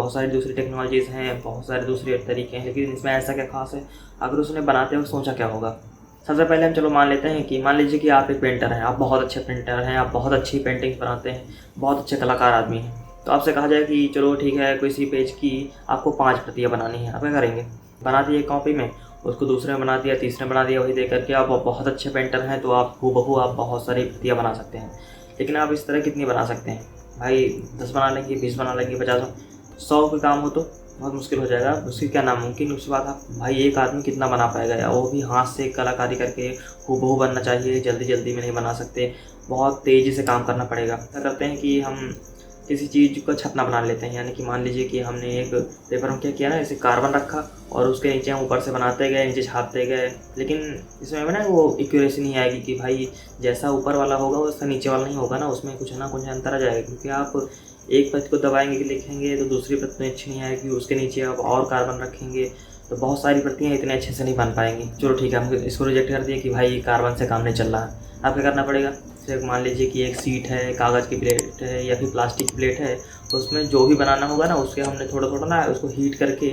बहुत सारी दूसरी टेक्नोलॉजीज़ हैं, बहुत सारे दूसरे तरीके हैं, लेकिन इसमें ऐसा क्या ख़ास है? अगर उसने बनाते वक्त सोचा क्या होगा? सबसे पहले हम चलो मान लेते हैं कि मान लीजिए कि आप एक पेंटर हैं, आप बहुत अच्छे पेंटर हैं, आप बहुत अच्छी पेंटिंग्स बनाते हैं, बहुत अच्छे कलाकार आदमी हैं। तो आपसे कहा जाए कि चलो ठीक है, किसी पेज की आपको 5 प्रतियाँ बनानी हैं, आप क्या करेंगे? बना दी एक कॉपी में, उसको दूसरे में बना दिया, तीसरे में बना दिया, वही देख करके आप बहुत अच्छे पेंटर हैं तो आप हूबहू आप बहुत सारी प्रतियाँ बना सकते हैं। लेकिन आप इस तरह कितनी बना सकते हैं? भाई 10 बना लेंगे, 20 बना लेंगे, 50, 100 का काम हो तो बहुत मुश्किल हो जाएगा। उसकी क्या नामुमकिन, उसके बाद आप भाई एक आदमी कितना बना पाएगा? या वो भी हाथ से कलाकारी करके हूबहू बनना चाहिए, जल्दी जल्दी में नहीं बना सकते, बहुत तेज़ी से काम करना पड़ेगा। क्या करते हैं कि हम किसी चीज़ का छपना बना लेते हैं, यानी कि मान लीजिए कि हमने एक पेपर में क्या किया ना, जैसे कार्बन रखा और उसके नीचे हम ऊपर से बनाते गए, नीचे छापते गए, लेकिन इसमें ना वो एक्यूरेसी नहीं आएगी कि भाई जैसा ऊपर वाला होगा वैसा नीचे वाला नहीं होगा ना, उसमें कुछ ना कुछ अंतर आ जाएगा। क्योंकि आप एक पत्ती को दबाएंगे कि लिखेंगे तो दूसरी प्रति में अच्छी नहीं आएगी, उसके नीचे आप और कार्बन रखेंगे तो बहुत सारी प्रतियाँ इतने अच्छे से नहीं बन पाएंगी। चलो ठीक है, हम इसको रिजेक्ट कर दिए कि भाई कार्बन से काम नहीं चल रहा है। अब क्या करना पड़ेगा? जैसे मान लीजिए कि एक सीट है, कागज़ की प्लेट है या फिर प्लास्टिक की प्लेट है, उसमें जो भी बनाना होगा ना उसके हमने थोड़ा थोड़ा ना उसको हीट करके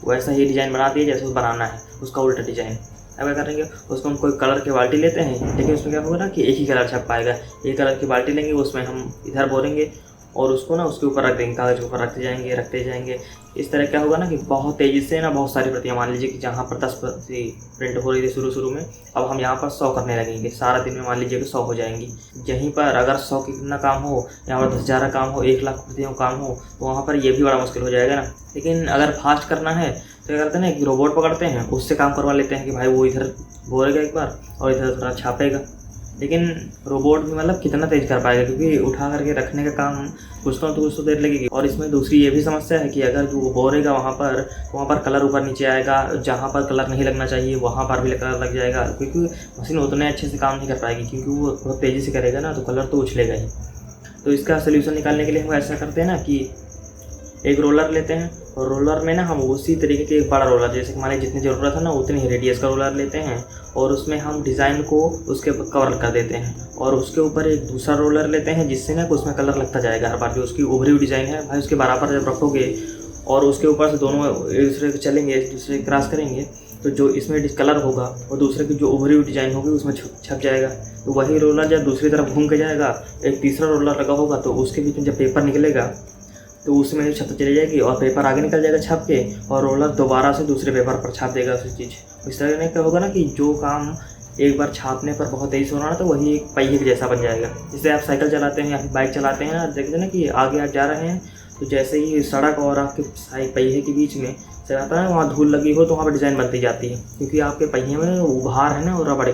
वैसा ही डिज़ाइन बना दिया जैसे वो बनाना है, उसका उल्टा डिज़ाइन। अब क्या करेंगे? उसको हम कोई कलर की बाल्टी लेते हैं, लेकिन उसमें क्या होगा ना कि एक ही कलर छप पाएगा। एक कलर की बाल्टी लेंगे, उसमें हम इधर भरेंगे और उसको ना उसके ऊपर रख देंगे, कागज़ के ऊपर रखते जाएंगे। इस तरह क्या होगा ना कि बहुत तेज़ी से ना बहुत सारी प्रतियाँ, मान लीजिए कि जहाँ पर 10 प्रति प्रिंट हो रही थी शुरू में, अब हम यहाँ पर 100 करने लगेंगे। सारा दिन में मान लीजिए कि 100 हो जाएंगी। यहीं पर अगर 100 की कितना काम हो, यहाँ पर 10,000 काम हो, 1 लाख प्रतियों काम हो, तो वहाँ पर ये भी बड़ा मुश्किल हो जाएगा ना। लेकिन अगर फास्ट करना है तो क्या करते हैं ना, एक रोबोट पकड़ते हैं, उससे काम करवा लेते हैं कि भाई वो इधर बोलेगा एक बार और इधर थोड़ा छापेगा। लेकिन रोबोट भी मतलब कितना तेज़ कर पाएगा, क्योंकि उठा करके रखने का काम कुछ तो देर लगेगी। और इसमें दूसरी ये भी समस्या है कि अगर जो बोरेगा वहाँ पर कलर ऊपर नीचे आएगा, जहाँ पर कलर नहीं लगना चाहिए वहाँ पर भी कलर लग जाएगा, क्योंकि मशीन उतने अच्छे से काम नहीं कर पाएगी, क्योंकि वो बहुत तेज़ी से करेगा ना तो कलर तो उछलेगा ही। तो इसका सोल्यूशन निकालने के लिए हम ऐसा करते हैं ना कि एक रोलर लेते हैं और रोलर में ना हम उसी तरीके के एक बड़ा रोलर, जैसे कि मान लीजिए जितनी ज़रूरत है ना उतनी ही रेडियस का रोलर लेते हैं और उसमें हम डिज़ाइन को उसके कवर कर देते हैं और उसके ऊपर एक दूसरा रोलर लेते हैं जिससे ना उसमें कलर लगता जाएगा हर बार। जो उसकी उभरी हुई डिज़ाइन है भाई उसके बराबर जब रखोगे और उसके ऊपर से दोनों एक दूसरे को चलेंगे, एक दूसरे क्रॉस करेंगे, तो जो इसमें कलर होगा और दूसरे की जो उभरी हुई डिज़ाइन होगी उसमें छप जाएगा। तो वही रोलर जब दूसरी तरफ घूम के जाएगा, एक तीसरा रोलर लगा होगा तो उसके बीच में जब पेपर निकलेगा तो उसमें छप चली जाएगी और पेपर आगे निकल जाएगा छप के, और रोलर दोबारा से दूसरे पेपर पर छाप देगा उसी चीज़। इस तरह क्या होगा ना कि जो काम एक बार छापने पर बहुत तेज़ी से होना तो वही एक पहिए के जैसा बन जाएगा। जैसे आप साइकिल चलाते हैं या फिर बाइक चलाते हैं ना, देखते हैं ना कि आगे आप जा रहे हैं तो जैसे ही सड़क और आपके पहिए के बीच में से आता है वहाँ धूल लगी हो तो वहाँ पर डिज़ाइन बनती जाती है, क्योंकि आपके पहिए में उभार है ना और रबड़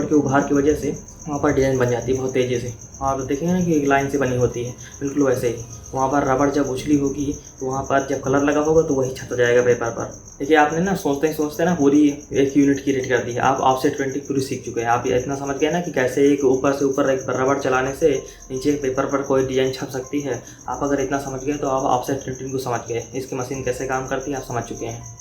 के उभार की वजह से वहाँ पर डिज़ाइन बन जाती है बहुत तेज़ी से। आप देखेंगे ना कि एक लाइन से बनी होती है, बिल्कुल वैसे ही वहाँ पर रबड़ जब उछली होगी तो वहाँ पर जब कलर लगा होगा तो वही छप जाएगा पेपर पर। देखिए आपने ना सोचते ना पूरी एक यूनिट की रेट कर दी है। आप ऑफसेट प्रिंटिंग पूरी सीख चुके हैं। आप इतना समझ गए ना कि कैसे एक ऊपर से ऊपर एक रबड़ चलाने से नीचे पेपर पर कोई डिज़ाइन छप सकती है। आप अगर इतना समझ गए तो आप ऑफसेट प्रिंटिंग को समझ गए, इसकी मशीन कैसे काम करती है आप समझ चुके हैं।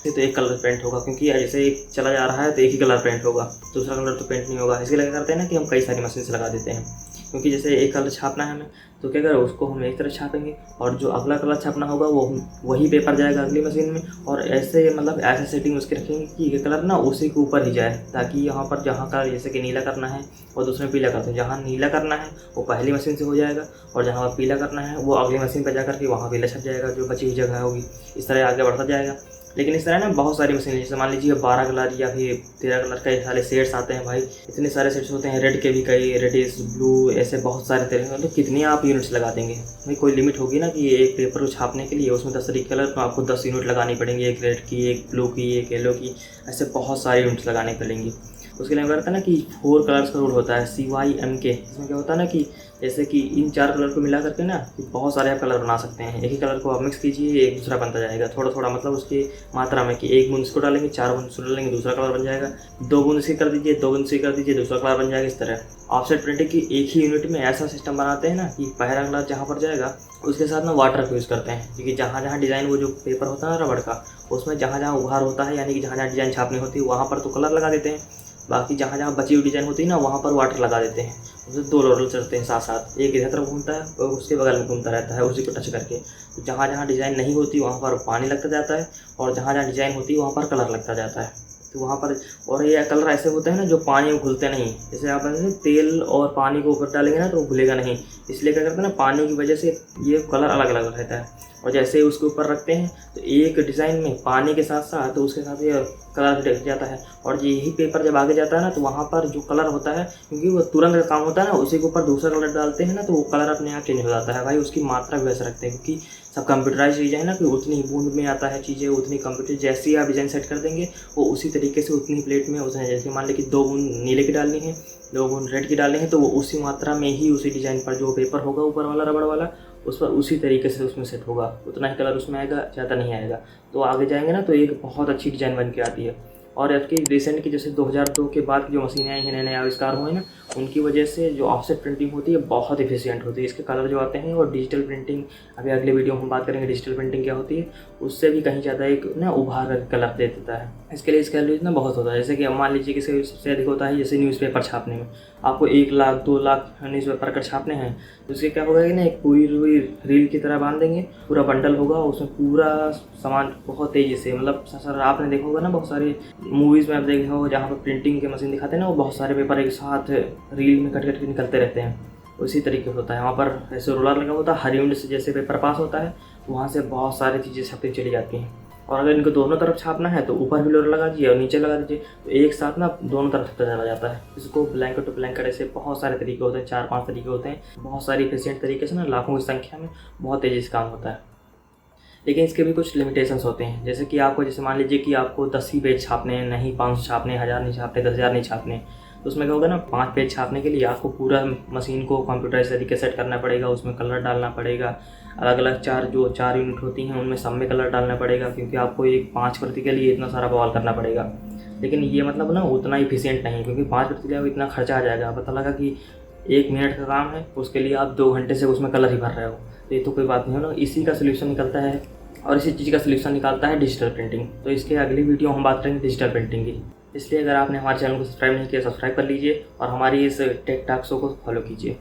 तो एक कलर पेंट होगा, क्योंकि जैसे एक चला जा रहा है तो एक ही कलर पेंट होगा, दूसरा कलर तो पेंट नहीं होगा। इसके लिए क्या करते हैं ना कि हम कई सारी मशीन से लगा देते हैं, क्योंकि जैसे एक कलर छापना है हमें तो क्या करें, उसको हम एक तरह छापेंगे और जो अगला कलर छापना होगा वो वही पेपर जाएगा अगली मशीन में, और ऐसे मतलब ऐसे सेटिंग उसकी रखेंगे कि ये कलर ना उसी के ऊपर ही जाए, ताकि यहाँ पर जहाँ कलर जैसे कि नीला करना है और दूसरे पीला करते हैं, जहाँ नीला करना है वो पहली मशीन से हो जाएगा और जहाँ पीला करना है वो अगली मशीन पर जा करके वहाँ पीला छप जाएगा, जो बची हुई जगह होगी। इस तरह आगे बढ़ता जाएगा। लेकिन इस तरह ना बहुत सारी मशीन, जैसे मान लीजिए 12 कलर या फिर 13 कलर कई सारे सेट्स आते हैं भाई, इतने सारे सेट्स होते हैं, रेड के भी कई, रेडिश ब्लू, ऐसे बहुत सारे तरह। तो कितनी आप यूनिट्स लगा देंगे भाई? कोई लिमिट होगी ना कि एक पेपर को छापने के लिए उसमें 10 तरीके कलर तो आपको 10 यूनिट लगानी पड़ेंगी, एक रेड की, एक ब्लू की, एक येलो की, ऐसे बहुत सारी यूनिट्स लगानी पड़ेंगी। उसके लिए करता है ना कि 4 कलर्स का रूल होता है, CYMK। इसमें क्या होता है ना कि जैसे कि इन 4 कलर को मिला करके ना बहुत सारे आप कलर बना सकते हैं। एक ही कलर को आप मिक्स कीजिए, एक दूसरा बनता जाएगा थोड़ा थोड़ा, मतलब उसकी मात्रा में कि 1 बूंद इसको डालेंगे, 4 बूंद इसको डालेंगे, दूसरा कलर बन जाएगा, 2 बूंद इसकी कर दीजिए, 2 बूंद इसकी कर दीजिए, दूसरा कलर बन जाएगा। इस तरह ऑफसेट प्रिंटिंग की एक ही यूनिट में ऐसा सिस्टम बनाते हैं ना कि पहला कलर जहाँ पर जाएगा उसके साथ ना वाटर यूज़ करते हैं, क्योंकि जहाँ जहाँ डिज़ाइन वो जो पेपर होता है ना रबड़ का, उसमें जहाँ जहाँ उभार होता है, यानी कि जहाँ जहाँ डिज़ाइन छापनी होती है वहाँ पर तो कलर लगा देते हैं, बाकी जहाँ जहाँ बची हुई डिज़ाइन होती है ना वहाँ पर वाटर लगा देते हैं। उसमें 2 रोलर चलते हैं साथ साथ, एक इधर तरफ घूमता है और उसके बगल में घूमता रहता है उसी को टच करके। तो जहाँ जहाँ डिज़ाइन नहीं होती वहाँ पर पानी लगता जाता है और जहाँ जहाँ डिज़ाइन होती है वहाँ पर कलर लगता जाता है। तो वहाँ पर और ये कलर ऐसे होते हैं ना जो पानी में घुलते नहीं। जैसे आप तेल और पानी को ऊपर डालेंगे ना तो वो घुलेगा नहीं, इसलिए क्या करते हैं ना, पानी की वजह से ये कलर अलग अलग रहता है। और जैसे उसके ऊपर रखते हैं तो एक डिज़ाइन में पानी के साथ साथ तो उसके साथ ये कलर ढक जाता है। और यही पेपर जब आगे जाता है ना तो वहाँ पर जो कलर होता है, क्योंकि वो तुरंत का काम होता है ना, उसी के ऊपर दूसरा कलर डालते हैं ना तो वो कलर अपने आप चेंज हो जाता है भाई। उसकी मात्रा भी वैसे रखते हैं क्योंकि सब कंप्यूटराइज चीज़ें हैं ना, कि उतनी बूंद में आता है चीज़ें, उतनी कंप्यूटर जैसे ही आप डिज़ाइन सेट कर देंगे वो उसी तरीके से उतनी प्लेट में उसने, जैसे मान लें कि 2 बूंद नीले की डालनी है, 2 बूंद रेड की डालनी है, तो वो उसी मात्रा में ही उसी डिज़ाइन पर जो पेपर होगा ऊपर वाला रबड़ वाला उस पर उसी तरीके से उसमें सेट होगा, उतना ही कलर उसमें आएगा, ज़्यादा नहीं आएगा। तो आगे जाएंगे ना तो एक बहुत अच्छी डिज़ाइन बन के आती है। और आपकी रिसेंट की जैसे 2002 के बाद की जो मशीनें आई हैं, नए नए आविष्कार हुए ना, उनकी वजह से जो ऑफसेट प्रिंटिंग होती है बहुत एफिशिएंट होती है। इसके कलर जो आते हैं और डिजिटल प्रिंटिंग, अभी अगले वीडियो में हम बात करेंगे डिजिटल प्रिंटिंग क्या होती है, उससे भी कहीं ज़्यादा एक ना उभार कर कलर दे देता है। इसके लिए इसका यूज ना बहुत होता है। जैसे कि मान लीजिए कि सबसे अधिक होता है जैसे न्यूज़पेपर छापने में, आपको 1 लाख 2 लाख न्यूज़पेपर कर छापने हैं, तो उसके क्या होगा कि ना एक पूरी रील की तरह बांध देंगे, पूरा बंडल होगा, उसमें पूरा सामान बहुत तेज़ी से, मतलब सर आपने देखा होगा ना बहुत सारी मूवीज़ में आप देखे हो जहाँ पर प्रिंटिंग की मशीन दिखाते हैं ना, वो बहुत सारे पेपर एक साथ रील में कट कट के निकलते रहते हैं, उसी तरीके से होता है। वहाँ पर ऐसे रोलर लगा होता है, हर यूनिट से जैसे पेपर पास होता है वहाँ से बहुत सारी चीज़ें छपती चली जाती हैं। और अगर इनको दोनों तरफ छापना है तो ऊपर भी रोलर लगा दीजिए और नीचे लगा दीजिए, तो एक साथ ना दोनों तरफ छपता चला जाता है। इसको ब्लैंकेट टू ब्लैंकेट ऐसे बहुत सारे तरीके होते हैं, 4-5 तरीके होते हैं, बहुत सारी एफिशिएंट तरीके से ना लाखों की संख्या में बहुत तेज़ी से काम होता है। लेकिन इसके भी कुछ लिमिटेशंस होते हैं, जैसे कि आपको, जैसे मान लीजिए कि आपको 10 ही पेज छापने हैं, नहीं 500 छापने, 1000 नहीं छापने, 10,000 नहीं छापने, तो उसमें क्या होगा ना, 5 पेज छापने के लिए आपको पूरा मशीन को कंप्यूटराइज तरीके सेट करना पड़ेगा, उसमें कलर डालना पड़ेगा, अलग अलग 4 यूनिट होती हैं उनमें सब में कलर डालना पड़ेगा, क्योंकि आपको एक 5 प्रति के लिए इतना सारा बवाल करना पड़ेगा। लेकिन ये मतलब ना उतना इफिशियंट नहीं, क्योंकि 5 प्रति के लिए इतना खर्चा आ जाएगा। पता लगा कि 1 मिनट का काम है, उसके लिए आप 2 घंटे से उसमें कलर ही भर रहे हो, तो ये तो कोई बात नहीं हो ना। इसी का सोल्यूशन निकलता है और इसी चीज़ का सोल्यूशन निकालता है डिजिटल प्रिंटिंग। तो इसके अगली वीडियो हम बात करेंगे डिजिटल प्रिंटिंग की। इसलिए अगर आपने हमारे चैनल को सब्सक्राइब नहीं किया, सब्सक्राइब कर लीजिए और हमारी इस टेक टॉक शो को फॉलो कीजिए।